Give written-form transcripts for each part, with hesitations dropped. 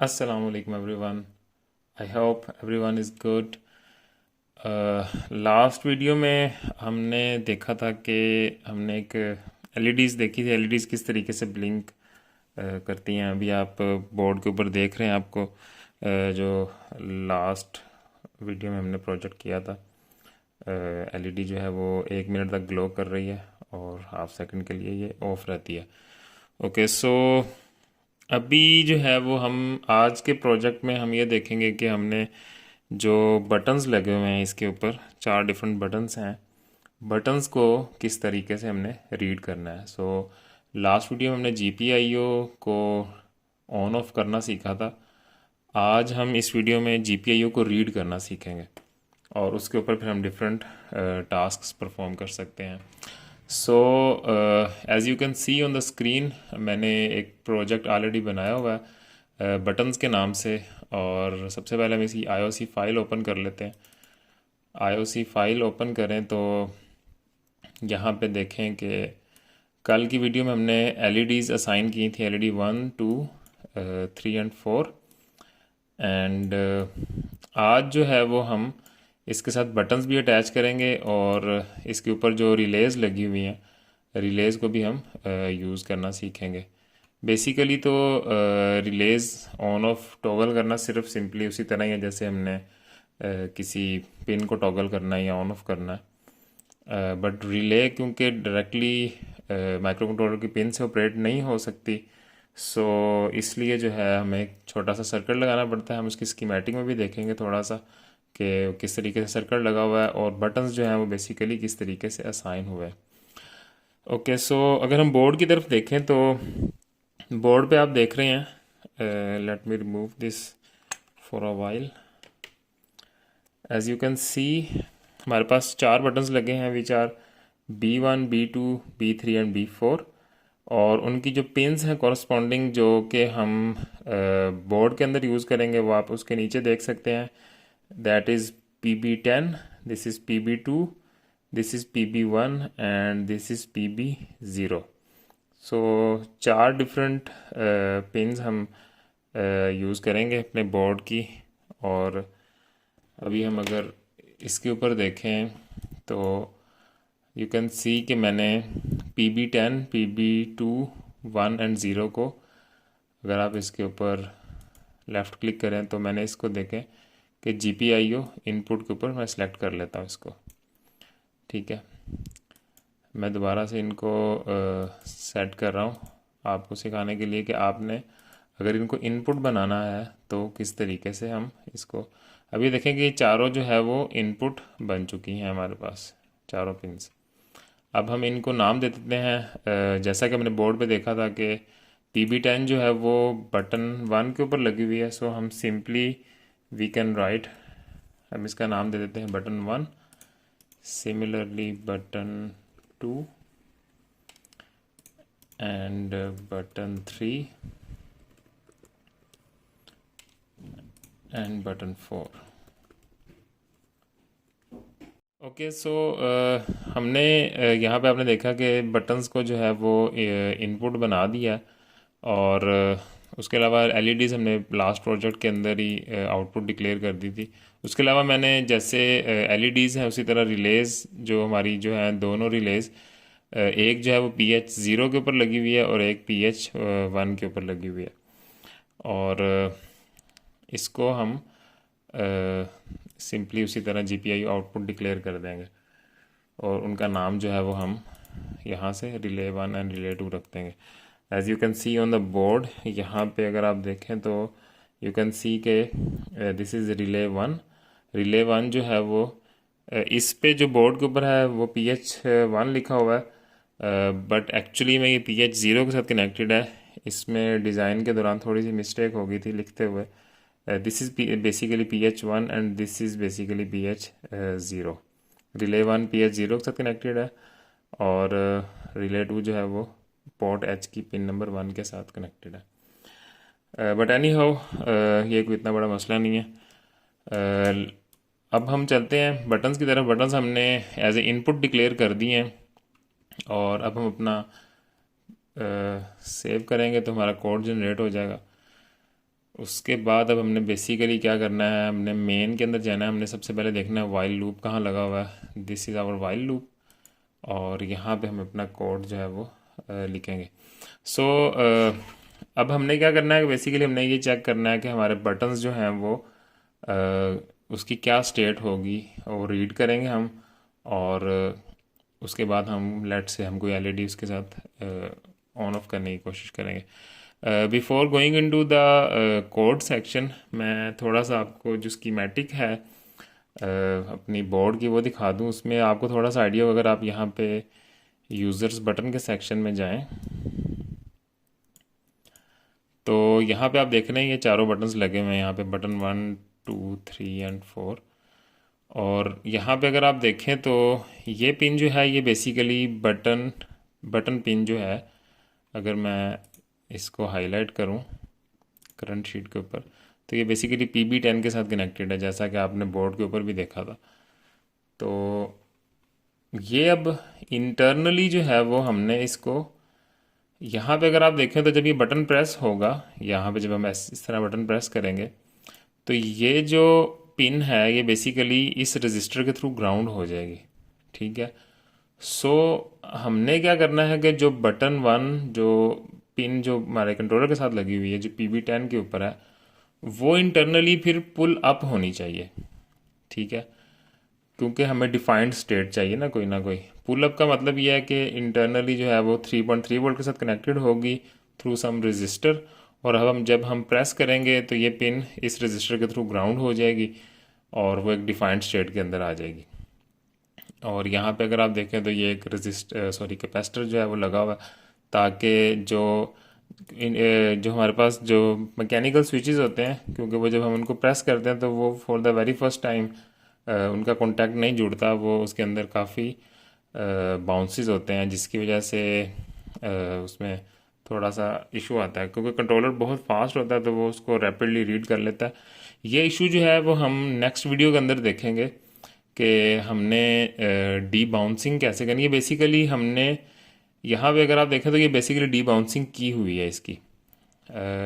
Assalamu alaikum everyone. I hope everyone is good. Last video में हमने देखा था कि हमने एक एलईडीज़ देखी थी। एलईडीज़ किस तरीके से ब्लिंक करती हैं। अभी आप बोर्ड के ऊपर देख रहे हैं आपको जो लास्ट वीडियो में हमने प्रोजेक्ट किया था। एलईडी जो है वो 1 मिनट तक ग्लो कर रही है और हाफ सेकंड के लिए ये ऑफ रहती है। ओके सो अभी जो है वो हम आज के प्रोजेक्ट में हम ये देखेंगे कि हमने जो बटन्स लगे हुए हैं इसके ऊपर 4 डिफरेंट बटन्स हैं। बटन्स को किस तरीके से हमने रीड करना है। सो लास्ट वीडियो में हमने जीपीआईओ को ऑन ऑफ करना सीखा था। आज हम इस वीडियो में जीपीआईओ को रीड करना सीखेंगे और उसके ऊपर फिर हम डिफरेंट टास्क्स परफॉर्म कर सकते हैं। So as you can see on the screen मैंने एक प्रोजेक्ट ऑलरेडी बनाया हुआ है बटन्स के नाम से। और सबसे पहले हम इसकी आईओसी फाइल ओपन कर लेते हैं। आईओसी फाइल ओपन करें तो यहाँ पे देखें कि कल की वीडियो में हमने एलईडीज़ असाइन की थी, एलईडी 1 2 3 एंड 4। एंड आज जो है वो हम इसके साथ बटन्स भी अटैच करेंगे और इसके ऊपर जो रिलेज़ लगी हुई हैं रिलेज़ को भी हम यूज़ करना सीखेंगे। बेसिकली तो रिलेज़ ऑन ऑफ टॉगल करना सिर्फ सिंपली उसी तरह ही है जैसे हमने किसी पिन को टॉगल करना है या ऑन ऑफ करना है। बट रिले क्योंकि डायरेक्टली माइक्रो कंट्रोलर की पिन से ऑपरेट नहीं हो सकती, सो इसलिए जो है हमें एक छोटा सा सर्किट लगाना पड़ता है। हम उसकी स्कीमेटिक में भी देखेंगे थोड़ा सा कि किस तरीके से सर्किट लगा हुआ है और बटन्स जो हैं वो बेसिकली किस तरीके से असाइन हुए हैं। ओके सो अगर हम बोर्ड की तरफ देखें तो बोर्ड पे आप देख रहे हैं, let me remove this for a while. As you can see हमारे पास 4 बटन्स लगे हैं which are B1 B2 B3 and B4। और उनकी जो पिंस हैं कॉरस्पॉन्डिंग जो कि हम बोर्ड के अंदर यूज़ करेंगे वो आप उसके नीचे देख सकते हैं। That is PB10, this is PB2, this is PB1 and this is PB0। So 4 different pins हम यूज़ करेंगे अपने बोर्ड की। और अभी हम अगर इसके ऊपर देखें तो यू कैन सी कि मैंने PB10 PB2 1 एंड 0 को, अगर आप इसके ऊपर लेफ़्ट क्लिक करें तो मैंने इसको देखें कि GPIO इनपुट के ऊपर मैं सेलेक्ट कर लेता हूँ इसको। ठीक है, मैं दोबारा से इनको सेट कर रहा हूँ आपको सिखाने के लिए कि आपने अगर इनको इनपुट बनाना है तो किस तरीके से हम इसको। अभी देखें कि चारों जो है वो इनपुट बन चुकी हैं हमारे पास, चारों पिंस। अब हम इनको नाम दे देते हैं जैसा कि हमने बोर्ड पे देखा था कि PB10 जो है वो बटन 1 के ऊपर लगी हुई है। सो हम सिंपली वी कैन राइट, हम इसका नाम दे देते हैं button 1। Similarly button 2 and button 3 and button 4। Okay so हमने यहाँ पे आपने देखा कि बटन्स को जो है वो इनपुट बना दिया। और उसके अलावा एलईडीज़ हमने लास्ट प्रोजेक्ट के अंदर ही आउटपुट डिक्लेयर कर दी थी। उसके अलावा मैंने जैसे एलईडीज़ हैं उसी तरह रिलेज़ जो हमारी जो है दोनों रिलेज़, एक जो है वो PH0 के ऊपर लगी हुई है और एक PH1 के ऊपर लगी हुई है। और इसको हम सिंपली उसी तरह GPIO आउटपुट डिक्लेयर कर देंगे और उनका नाम जो है वो हम यहाँ से रिले 1 एंड रिले 2 रख देंगे। As you can see on the board, यहाँ पे अगर आप देखें तो यू कैन सी के दिस इज़ रिले 1। रिले 1 जो है वो इस पे जो बोर्ड के ऊपर है वो PH1 लिखा हुआ है, बट एक्चुअली में ये PH0 के साथ कनेक्टेड है। इसमें डिज़ाइन के दौरान थोड़ी सी मिस्टेक हो गई थी लिखते हुए। This is basically PH1 and this is basically PH0। Relay 1 PH0 के साथ कनेक्टेड है और रिले 2 जो है वो पोर्ट H की पिन नंबर 1 के साथ कनेक्टेड है। बट एनी हाउ ये कोई इतना बड़ा मसला नहीं है। अब हम चलते हैं बटन्स की तरफ। बटन्स हमने एज ए इनपुट डिक्लेयर कर दिए हैं और अब हम अपना सेव करेंगे तो हमारा कोड जनरेट हो जाएगा। उसके बाद अब हमने बेसिकली क्या करना है, हमने मेन के अंदर जाना है। हमने सबसे पहले देखना है वाइल लूप कहाँ लगा हुआ है। This is our while loop, और यहाँ पे हम अपना कोड जो है वो लिखेंगे। सो अब हमने क्या करना है, बेसिकली हमने ये चेक करना है कि हमारे बटन्स जो हैं वो उसकी क्या स्टेट होगी, और रीड करेंगे हम। और उसके बाद हम लेट से हम कोई एलईडी उसके साथ ऑन ऑफ करने की कोशिश करेंगे। Before going into the code section, मैं थोड़ा सा आपको जो स्कीमेटिक है अपनी बोर्ड की वो दिखा दूँ। उसमें आपको थोड़ा सा आइडिया हो, अगर आप यहाँ पे यूज़र्स बटन के सेक्शन में जाएं तो यहाँ पे आप देख रहे हैं ये चारों बटन्स लगे हुए हैं। यहाँ पे बटन 1, 2, 3 एंड 4। और यहाँ पे अगर आप देखें तो ये पिन जो है ये बेसिकली बटन बटन पिन जो है, अगर मैं इसको हाईलाइट करूँ करंट शीट के ऊपर, तो ये बेसिकली PB10 के साथ कनेक्टेड है, जैसा कि आपने बोर्ड के ऊपर भी देखा था। तो ये अब इंटरनली जो है वो हमने इसको यहाँ पे अगर आप देखें तो जब ये बटन प्रेस होगा, यहाँ पे जब हम इस तरह बटन प्रेस करेंगे तो ये जो पिन है ये बेसिकली इस रजिस्टर के थ्रू ग्राउंड हो जाएगी। ठीक है। सो हमने क्या करना है कि जो बटन 1 जो पिन जो हमारे कंट्रोलर के साथ लगी हुई है जो PB10 के ऊपर है, वो इंटरनली फिर पुल अप होनी चाहिए। ठीक है, क्योंकि हमें डिफाइंड स्टेट चाहिए ना कोई। पुल अप का मतलब ये है कि इंटरनली जो है वो 3.3 वोल्ट के साथ कनेक्टेड होगी थ्रू सम रजिस्टर, और अब हम जब हम प्रेस करेंगे तो ये पिन इस रजिस्टर के थ्रू ग्राउंड हो जाएगी और वो एक डिफाइंड स्टेट के अंदर आ जाएगी। और यहाँ पे अगर आप देखें तो ये एक कैपेसिटर जो है वो लगा हुआ है, ताकि जो हमारे पास जो मैकेनिकल स्विचेस होते हैं, क्योंकि वो जब हम उनको प्रेस करते हैं तो वो for the very first time उनका कॉन्टैक्ट नहीं जुड़ता, वो उसके अंदर काफ़ी बाउंसेस होते हैं, जिसकी वजह से उसमें थोड़ा सा इशू आता है, क्योंकि कंट्रोलर बहुत फास्ट होता है तो वो उसको रैपिडली रीड कर लेता है। ये इशू जो है वो हम नेक्स्ट वीडियो के अंदर देखेंगे कि हमने डी बाउंसिंग कैसे करनी है। बेसिकली हमने यहाँ पे अगर आप देखें तो ये बेसिकली डी बाउंसिंग की हुई है इसकी।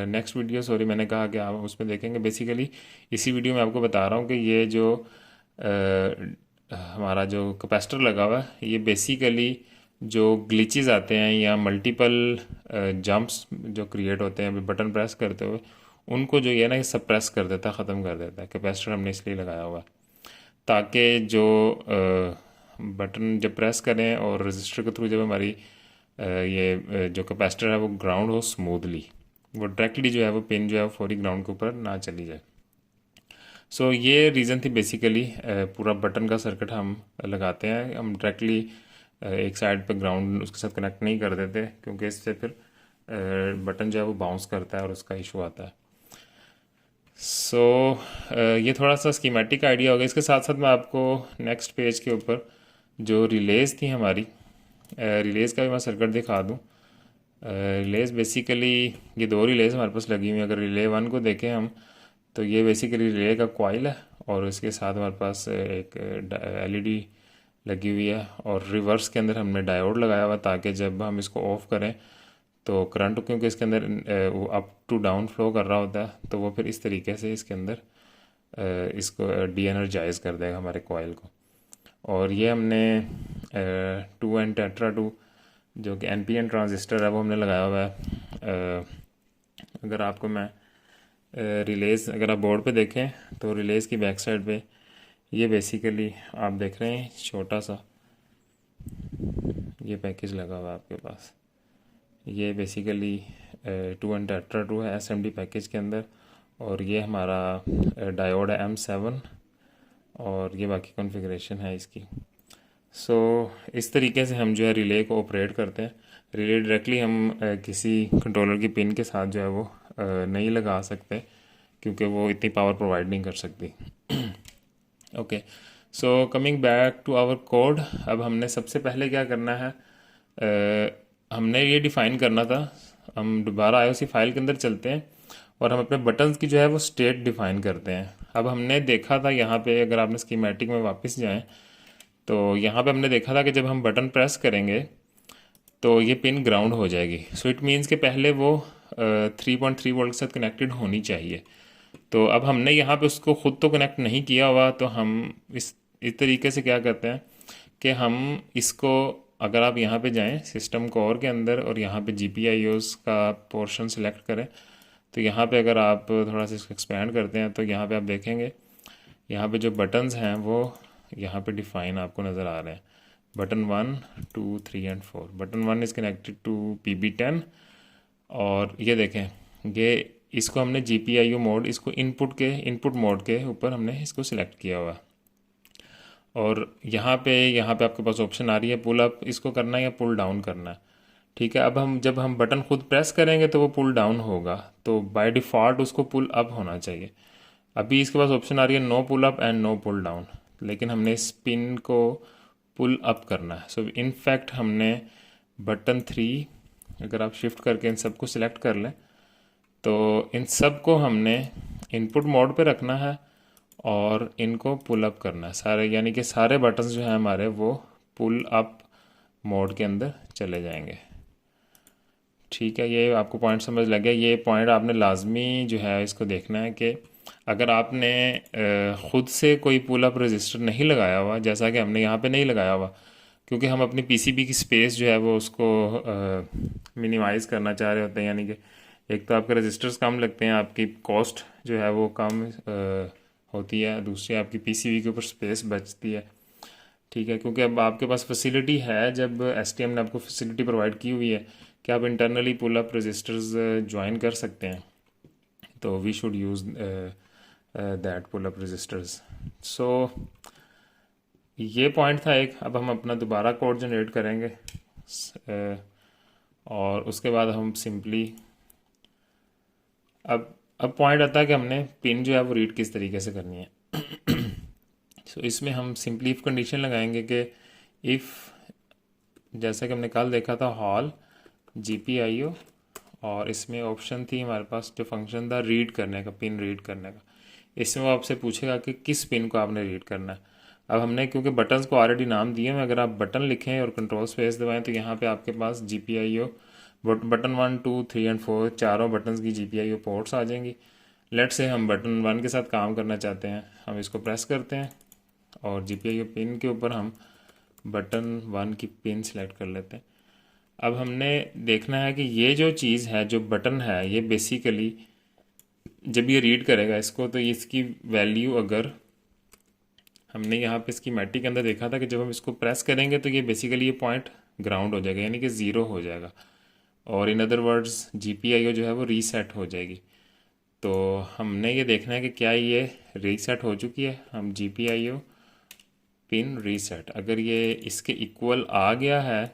नेक्स्ट वीडियो, सॉरी मैंने कहा कि आप उसमें देखेंगे। बेसिकली इसी वीडियो में आपको बता रहा हूँ कि ये जो हमारा जो कैपेसिटर लगा हुआ है ये बेसिकली जो ग्लिचेस आते हैं या मल्टीपल जंप्स जो क्रिएट होते हैं बटन प्रेस करते हुए, उनको जो ये ना सप्रेस कर देता है, ख़त्म कर देता है। कैपेसिटर हमने इसलिए लगाया हुआ है ताकि जो बटन जब प्रेस करें और रजिस्टर के थ्रू जब हमारी ये जो कैपेसिटर है वो ग्राउंड हो स्मूथली, वो डायरेक्टली जो है वो पिन जो है वो फौरी ग्राउंड के ऊपर ना चली जाए। सो ये रीज़न थी बेसिकली। पूरा बटन का सर्किट हम लगाते हैं, हम डायरेक्टली एक साइड पे ग्राउंड उसके साथ कनेक्ट नहीं कर देते, क्योंकि इससे फिर बटन जो है वो बाउंस करता है और उसका इशू आता है। सो ये थोड़ा सा स्कीमेटिक आइडिया होगा। इसके साथ साथ मैं आपको नेक्स्ट पेज के ऊपर जो रिलेज़ थी हमारी, रिलेज़ का भी मैं सर्किट दिखा दूँ। रिलेज़ बेसिकली ये दो रिलेज़ हमारे पास लगी हुई हैं। अगर रिले 1 को देखें हम तो ये बेसिकली रिले का कॉइल है, और इसके साथ हमारे पास एक एलईडी लगी हुई है, और रिवर्स के अंदर हमने डायोड लगाया हुआ ताकि जब हम इसको ऑफ़ करें तो करंट, क्योंकि इसके अंदर वो अप टू डाउन फ्लो कर रहा होता है, तो वो फिर इस तरीके से इसके अंदर इसको डी एनर्जाइज कर देगा हमारे कॉइल को। और ये हमने 2N टेट्रा 2 जो कि NPN ट्रांजिस्टर है वो हमने लगाया हुआ है। अगर आपको मैं रिलेज़ अगर आप बोर्ड पे देखें तो रिलेज़ की बैक साइड पे ये बेसिकली आप देख रहे हैं छोटा सा ये पैकेज लगा हुआ है आपके पास। ये बेसिकली 2N टेट्रा 2 है SMD पैकेज के अंदर, और ये हमारा डायोड है M7, और ये बाकी कॉन्फ़िगरेशन है इसकी। सो इस तरीके से हम जो है रिले को ऑपरेट करते हैं। रिले डायरेक्टली हम किसी कंट्रोलर की पिन के साथ जो है वो नहीं लगा सकते, क्योंकि वो इतनी पावर प्रोवाइड नहीं कर सकती। Okay, so coming back to our code, अब हमने सबसे पहले क्या करना है, हमने ये डिफ़ाइन करना था। हम दोबारा IOC फाइल के अंदर चलते हैं और हम अपने बटन्स की जो है वो स्टेट डिफ़ाइन करते हैं। अब हमने देखा था यहाँ पे, अगर आपने स्कीमेटिक में वापस जाएं तो यहाँ पे हमने देखा था कि जब हम बटन प्रेस करेंगे तो ये पिन ग्राउंड हो जाएगी। सो इट मीन्स कि पहले वो 3.3 वोल्ट के साथ कनेक्टेड होनी चाहिए। तो अब हमने यहाँ पे उसको ख़ुद तो कनेक्ट नहीं किया हुआ, तो हम इस तरीके से क्या करते हैं कि हम इसको, अगर आप यहाँ पे जाएं सिस्टम कोर के अंदर और यहाँ पे GPIOs का पोर्शन सेलेक्ट करें, तो यहाँ पे अगर आप थोड़ा सा इसको एक्सपेंड करते हैं तो यहाँ पे आप देखेंगे यहाँ पे जो बटन्स हैं वो यहाँ पे डिफाइन आपको नज़र आ रहे हैं। Button 1, 2, 3 and 4। Button 1 is connected to PB10, और ये देखें ये इसको हमने GPIO मोड, इसको इनपुट मोड के ऊपर हमने इसको सिलेक्ट किया हुआ। और यहाँ पे आपके पास ऑप्शन आ रही है पुल अप, इसको करना है या पुल डाउन करना है। ठीक है, अब जब हम बटन खुद प्रेस करेंगे तो वो पुल डाउन होगा, तो बाय डिफ़ॉल्ट उसको पुल अप होना चाहिए। अभी इसके पास ऑप्शन आ रही है no pull up and no pull down, लेकिन हमने इस पिन को पुल अप करना है। सो इन फैक्ट हमने बटन 3, अगर आप शिफ्ट करके इन सबको सिलेक्ट कर लें तो इन सब को हमने इनपुट मोड पे रखना है और इनको पुल अप करना है सारे, यानी कि सारे बटन्स जो हैं हमारे वो पुल अप मोड के अंदर चले जाएंगे। ठीक है, ये आपको पॉइंट समझ लग गया। ये पॉइंट आपने लाजमी जो है इसको देखना है कि अगर आपने ख़ुद से कोई पुल अप रजिस्टर नहीं लगाया हुआ, जैसा कि हमने यहाँ पे नहीं लगाया हुआ, क्योंकि हम अपनी PCB की स्पेस जो है वो उसको मिनिमाइज़ करना चाह रहे होते हैं, यानी कि एक तो आपके रजिस्टर्स कम लगते हैं, आपकी कॉस्ट जो है वो कम होती है, दूसरी आपकी PCB के ऊपर स्पेस बचती है। ठीक है, क्योंकि अब आपके पास फैसिलिटी है, जब STM ने आपको फैसिलिटी प्रोवाइड की हुई है कि आप internally pull up registers join कर सकते हैं, तो we should use that pull up registers. So ये पॉइंट था एक। अब हम अपना दोबारा कोड जनरेट करेंगे और उसके बाद हम सिंपली अब पॉइंट आता है कि हमने पिन जो है वो रीड किस तरीके से करनी है। सो इसमें हम सिंपली इफ़ कंडीशन लगाएंगे कि इफ़, जैसा कि हमने कल देखा था, हॉल GPIO, और इसमें ऑप्शन थी हमारे पास जो फंक्शन था रीड करने का, पिन रीड करने का। इसमें वो आपसे पूछेगा कि किस पिन को आपने रीड करना है। अब हमने क्योंकि बटन्स को ऑलरेडी नाम दिए हैं, अगर आप बटन लिखें और कंट्रोल स्पेस दबाएं तो यहाँ पे आपके पास GPIO बटन 1, 2, 3 एंड 4 चारों बटन्स की GPIO पोर्ट्स आ जाएंगी। लेट से हम बटन 1 के साथ काम करना चाहते हैं, हम इसको प्रेस करते हैं और GPIO पिन के ऊपर हम बटन 1 की पिन सेलेक्ट कर लेते हैं। अब हमने देखना है कि ये जो चीज़ है, जो बटन है, ये बेसिकली जब ये रीड करेगा इसको, तो इसकी वैल्यू, अगर हमने यहाँ पे स्कीमेटिक के अंदर देखा था कि जब हम इसको प्रेस करेंगे तो ये बेसिकली ये पॉइंट ग्राउंड हो जाएगा, यानी कि ज़ीरो हो जाएगा, और इन अदर वर्ड्स GPIO जो है वो रीसेट हो जाएगी। तो हमने ये देखना है कि क्या ये रीसेट हो चुकी है। हम GPIO पिन रीसेट, अगर ये इसके इक्वल आ गया है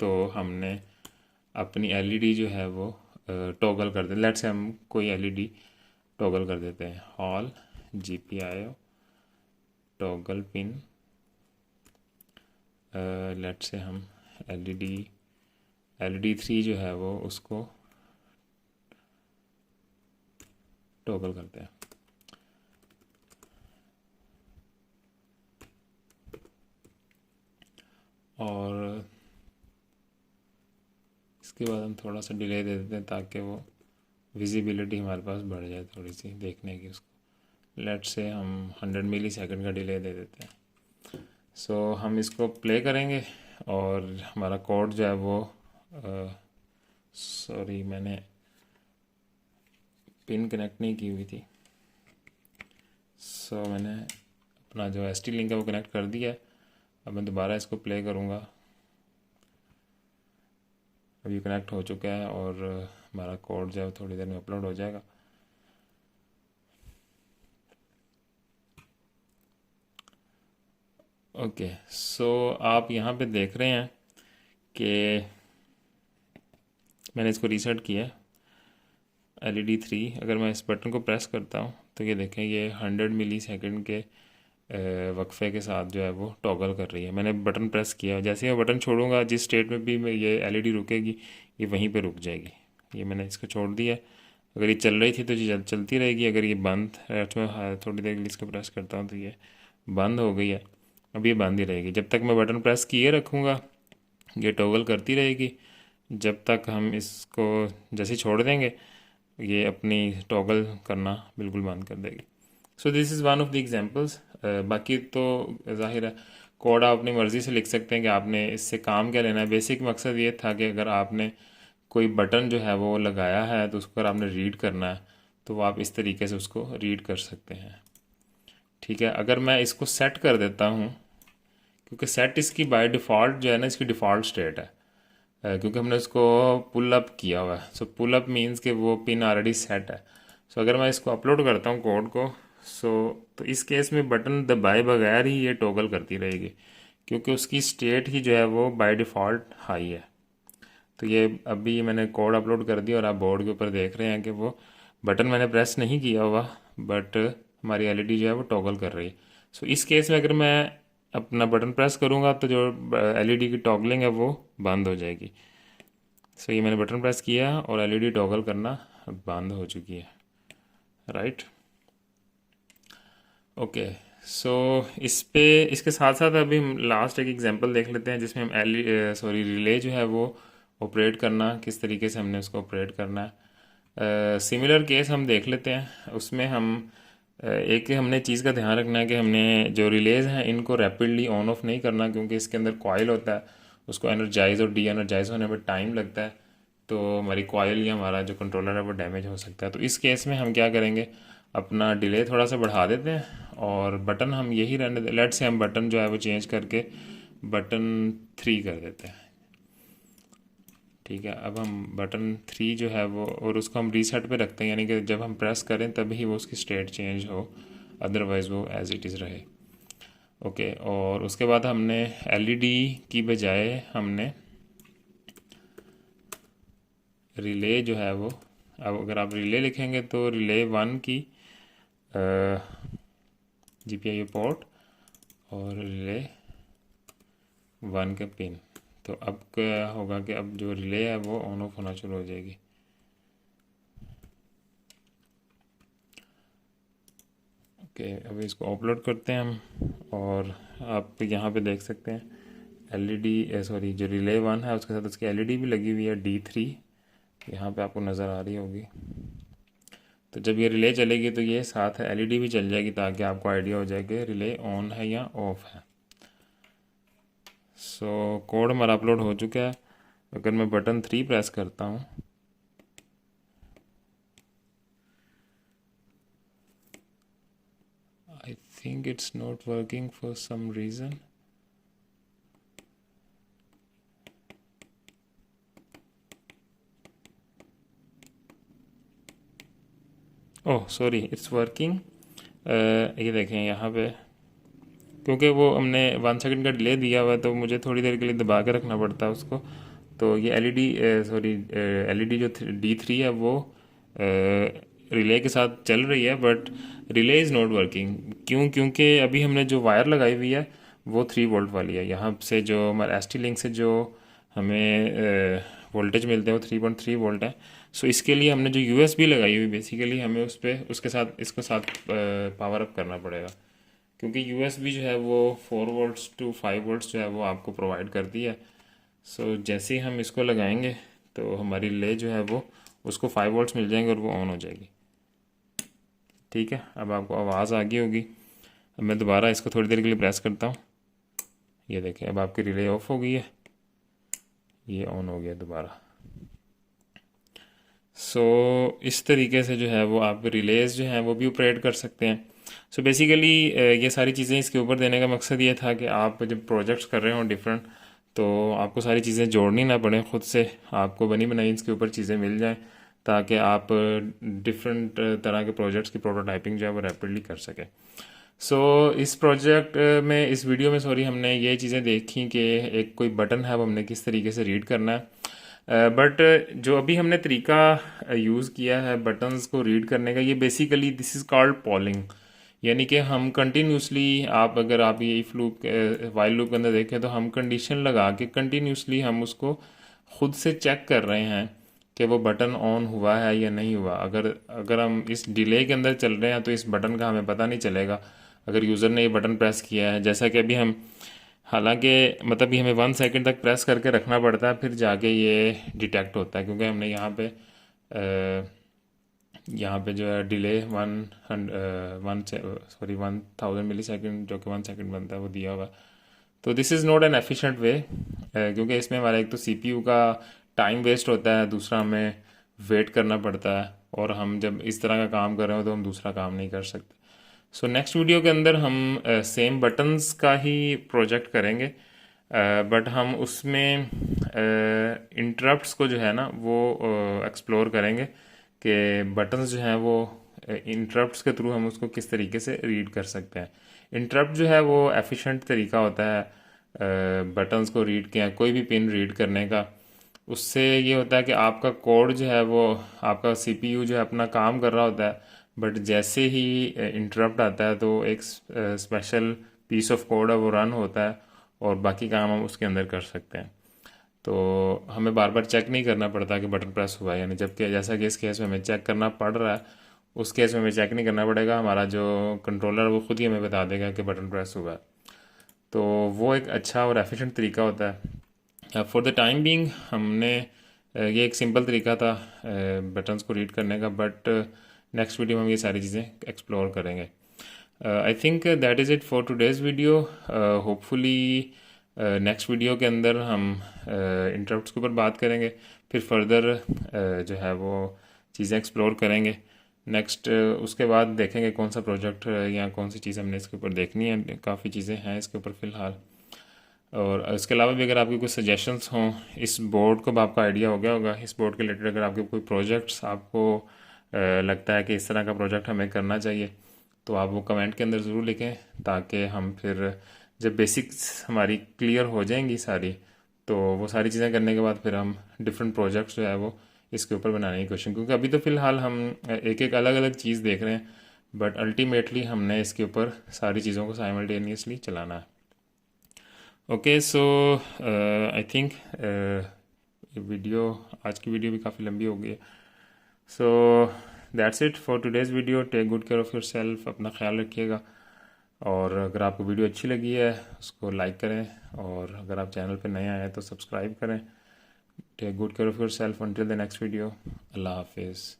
तो हमने अपनी LED जो है वो टॉगल कर दें। लेट से हम कोई LED टॉगल कर देते हैं, HAL GPIO toggle pin. Let say हम LED 3 जो है वो उसको टॉगल करते हैं। और इसके बाद हम थोड़ा सा डिले दे देते हैं ताकि वो विजिबिलिटी हमारे पास बढ़ जाए थोड़ी सी देखने की उसको। लेट से हम 100 मिलीसेकंड का डिले दे देते हैं। सो हम इसको प्ले करेंगे और हमारा कोड जो है वो सॉरी मैंने पिन कनेक्ट नहीं की हुई थी। सो मैंने अपना जो ST लिंक है वो कनेक्ट कर दिया है। अब मैं दोबारा इसको प्ले करूँगा। अभी कनेक्ट हो चुका है और हमारा कोड जो है थोड़ी देर में अपलोड हो जाएगा। ओके, सो आप यहाँ पे देख रहे हैं कि मैंने इसको रीसेट किया है LED 3। अगर मैं इस बटन को प्रेस करता हूँ तो ये देखें ये 100 मिलीसेकंड के वक्फे के साथ जो है वो टॉगल कर रही है। मैंने बटन प्रेस किया, जैसे ही मैं बटन छोड़ूंगा जिस स्टेट में भी मैं ये LED रुकेगी ये वहीं पे रुक जाएगी। ये मैंने इसको छोड़ दिया। अगर ये चल रही थी तो ये चलती रहेगी, अगर ये बंद मैं थोड़ी देर के लिए इसको प्रेस करता हूँ तो ये बंद हो गई है। अब ये बंद ही रहेगी, जब तक मैं बटन प्रेस किए रखूँगा ये टॉगल करती रहेगी। जब तक हम इसको जैसे ही छोड़ देंगे ये अपनी टॉगल करना बिल्कुल बंद कर देगी। So this is one of the examples. बाकी तो ज़ाहिर है कोड आप अपनी मर्ज़ी से लिख सकते हैं कि आपने इससे काम क्या लेना है। बेसिक मकसद ये था कि अगर आपने कोई बटन जो है वो लगाया है तो उसको अगर आपने रीड करना है तो वो आप इस तरीके से उसको रीड कर सकते हैं। ठीक है, अगर मैं इसको सेट कर देता हूँ, क्योंकि सेट इसकी बाय डिफ़ॉल्ट जो है ना इसकी डिफ़ॉल्ट स्टेट है, क्योंकि हमने उसको पुल अप किया हुआ है। सो पुल अप मीन्स कि वो पिन ऑलरेडी सेट है। सो अगर मैं इसको अपलोड करता हूँ कोड को, सो तो इस केस में बटन दबाए बगैर ही ये टॉगल करती रहेगी, क्योंकि उसकी स्टेट ही जो है वो बाय डिफ़ॉल्ट हाई है। तो ये अभी मैंने कोड अपलोड कर दिया और आप बोर्ड के ऊपर देख रहे हैं कि वो बटन मैंने प्रेस नहीं किया हुआ, बट हमारी एलईडी जो है वो टॉगल कर रही है। सो इस केस में अगर मैं अपना बटन प्रेस करूँगा तो जो एलईडी की टॉगलिंग है वो बंद हो जाएगी। सो ये मैंने बटन प्रेस किया और एलईडी टॉगल करना बंद हो चुकी है। Right, okay. सो इस पे इसके साथ साथ अभी हम लास्ट एक एग्जांपल देख लेते हैं जिसमें हम रिले जो है वो ऑपरेट करना, किस तरीके से हमने उसको ऑपरेट करना है। सिमिलर केस हम देख लेते हैं। उसमें हम एक हमने चीज़ का ध्यान रखना है कि हमने जो रिलेज हैं इनको रैपिडली ऑन ऑफ नहीं करना, क्योंकि इसके अंदर कॉइल होता है, उसको एनर्जाइज और डी एनर्जाइज होने में टाइम लगता है, तो हमारी कॉइल या हमारा जो कंट्रोलर है वो डैमेज हो सकता है। तो इस केस में हम क्या करेंगे, अपना डिले थोड़ा सा बढ़ा देते हैं और बटन हम यही रहने दे। लेट से हम बटन जो है वो चेंज करके बटन 3 कर देते हैं। ठीक है, अब हम बटन 3 जो है वो, और उसको हम रीसेट पे रखते हैं, यानी कि जब हम प्रेस करें तभी वो उसकी स्टेट चेंज हो, अदरवाइज़ वो एज इट इज़ रहे। ओके, और उसके बाद हमने एलईडी की बजाय हमने रिले जो है वो, अब अगर आप रिले लिखेंगे तो रिले 1 की जीपीआईओ पोर्ट और रिले 1 के पिन। तो अब क्या होगा कि अब जो रिले है वो ऑन ऑफ होना शुरू हो जाएगी। ओके, अब इसको अपलोड करते हैं हम, और आप यहाँ पे देख सकते हैं एलईडी, सॉरी जो रिले 1 है उसके साथ उसकी एलईडी भी लगी हुई है D3, यहाँ पे आपको नज़र आ रही होगी। तो जब ये रिले चलेगी तो ये साथ एलईडी भी चल जाएगी, ताकि आपको आइडिया हो जाए कि रिले ऑन है या ऑफ है। सो कोड हमारा अपलोड हो चुका है। अगर मैं बटन 3 प्रेस करता हूँ, I think it's not working for some reason. Oh sorry, it's working. ये देखें यहाँ पे, क्योंकि वो हमने 1 सेकंड का डिले दिया हुआ है तो मुझे थोड़ी देर के लिए दबा के रखना पड़ता है उसको। तो ये एलईडी जो D3 है वो रिले के साथ चल रही है, but relay is not working. क्यों? क्योंकि अभी हमने जो वायर लगाई हुई है वो 3 वोल्ट वाली है। यहाँ से जो हमारा ST लिंक से जो हमें वोल्टेज मिलते हैं वो 3.3 वोल्ट है। सो इसके लिए हमने जो USB लगाई हुई, बेसिकली हमें उस पर उसके साथ इसको साथ पावर अप करना पड़ेगा, क्योंकि USB जो है वो 4 वोल्ट्स टू 5 वोल्ट्स जो है वो आपको प्रोवाइड करती है। सो जैसे ही हम इसको लगाएंगे तो हमारी रिले जो है वो उसको 5 वोल्ट्स मिल जाएंगे और वो ऑन हो जाएगी। ठीक है, अब आपको आवाज़ आ गई होगी। अब मैं दोबारा इसको थोड़ी देर के लिए प्रेस करता हूँ। ये देखें, अब आपकी रिले ऑफ हो गई है, ये ऑन हो गया दोबारा। सो इस तरीके से जो है वो आप रिलेज जो हैं वो भी ऑपरेट कर सकते हैं। सो बेसिकली ये सारी चीज़ें इसके ऊपर देने का मकसद ये था कि आप जब प्रोजेक्ट्स कर रहे हो डिफरेंट, तो आपको सारी चीज़ें जोड़नी ना पड़े, ख़ुद से आपको बनी बनाई इसके ऊपर चीज़ें मिल जाएं, ताकि आप डिफरेंट तरह के प्रोजेक्ट्स की प्रोटोटाइपिंग जो है वो रैपिडली कर सकें। सो इस प्रोजेक्ट में, इस वीडियो में सॉरी, हमने ये चीज़ें देखी कि एक कोई बटन है वो हमने किस तरीके से रीड करना है। बट जो अभी हमने तरीका यूज़ किया है बटन्स को रीड करने का, ये basically this is called polling. यानी कि हम कंटिन्यूसली, आप अगर आप ये इफ लूप वाइल लूप के अंदर देखें तो हम कंडीशन लगा के कंटिन्यूसली हम उसको खुद से चेक कर रहे हैं कि वो बटन ऑन हुआ है या नहीं हुआ। अगर अगर हम इस डिले के अंदर चल रहे हैं तो इस बटन का हमें पता नहीं चलेगा अगर यूज़र ने ये बटन प्रेस किया है। जैसा कि अभी हालांकि मतलब कि हमें 1 सेकंड तक प्रेस करके रखना पड़ता है, फिर जाके ये डिटेक्ट होता है, क्योंकि हमने यहाँ पे जो है डिले 1000 मिली सेकेंड, जो कि 1 सेकंड बनता है, वो दिया हुआ है। तो this is not an efficient way, क्योंकि इसमें हमारा एक तो सीपीयू का टाइम वेस्ट होता है, दूसरा हमें वेट करना पड़ता है, और हम जब इस तरह का काम कर रहे हो तो हम दूसरा काम नहीं कर सकते। सो नेक्स्ट वीडियो के अंदर हम सेम बटन्स का ही प्रोजेक्ट करेंगे, बट हम उसमें इंटरप्ट्स को जो है ना वो एक्सप्लोर करेंगे कि बटन्स जो हैं वो इंटरप्ट्स के थ्रू हम उसको किस तरीके से रीड कर सकते हैं। इंटरप्ट जो है वो एफिशिएंट तरीका होता है बटन्स को रीड किया, कोई भी पिन रीड करने का। उससे ये होता है कि आपका कोड जो है वो, आपका सीपीयू जो है अपना काम कर रहा होता है, बट जैसे ही इंटरप्ट आता है तो एक स्पेशल पीस ऑफ कोड है वो रन होता है, और बाकी काम हम उसके अंदर कर सकते हैं। तो हमें बार बार चेक नहीं करना पड़ता कि बटन प्रेस हुआ है, यानी जबकि जैसा कि इस केस में हमें चेक करना पड़ रहा है, उस केस में हमें चेक नहीं करना पड़ेगा, हमारा जो कंट्रोलर वो खुद ही हमें बता देगा कि बटन प्रेस हुआ है। तो वो एक अच्छा और एफिशिएंट तरीका होता है। फॉर द टाइम बीइंग हमने ये एक सिंपल तरीका था बटन्स को रीड करने का, बट नेक्स्ट वीडियो में हम ये सारी चीज़ें एक्सप्लोर करेंगे। I think that is it for today's video. Hopefully next video के अंदर हम इंटरप्ट्स के ऊपर बात करेंगे, फिर फर्दर जो है वो चीज़ें एक्सप्लोर करेंगे। नेक्स्ट उसके बाद देखेंगे कौन सा प्रोजेक्ट या कौन सी चीज़ हमने इसके ऊपर देखनी है। काफ़ी चीज़ें हैं इसके ऊपर फ़िलहाल, और इसके अलावा भी अगर आपके कुछ सजेशंस हों, इस बोर्ड को अब आपका आइडिया हो गया होगा, इस बोर्ड के रिलेटेड अगर आपके कोई प्रोजेक्ट्स आपको लगता है कि इस तरह का प्रोजेक्ट हमें करना चाहिए, तो आप वो कमेंट के अंदर ज़रूर लिखें, ताकि हम फिर जब बेसिक्स हमारी क्लियर हो जाएंगी सारी, तो वो सारी चीज़ें करने के बाद फिर हम डिफरेंट प्रोजेक्ट्स जो है वो इसके ऊपर बनाने की कोशिश, क्योंकि अभी तो फ़िलहाल हम एक एक अलग अलग चीज़ देख रहे हैं, बट अल्टीमेटली हमने इसके ऊपर सारी चीज़ों को साइमल्टेनियसली चलाना है। Okay, so I think video, आज की वीडियो भी काफ़ी लंबी हो गई है। So that's it for today's video. Take good care of your self, अपना ख्याल रखिएगा, और अगर आपको वीडियो अच्छी लगी है उसको लाइक करें, और अगर आप चैनल पर नए आए हैं तो सब्सक्राइब करें। Take good care of your self, until the next video. अल्लाह हाफिज़।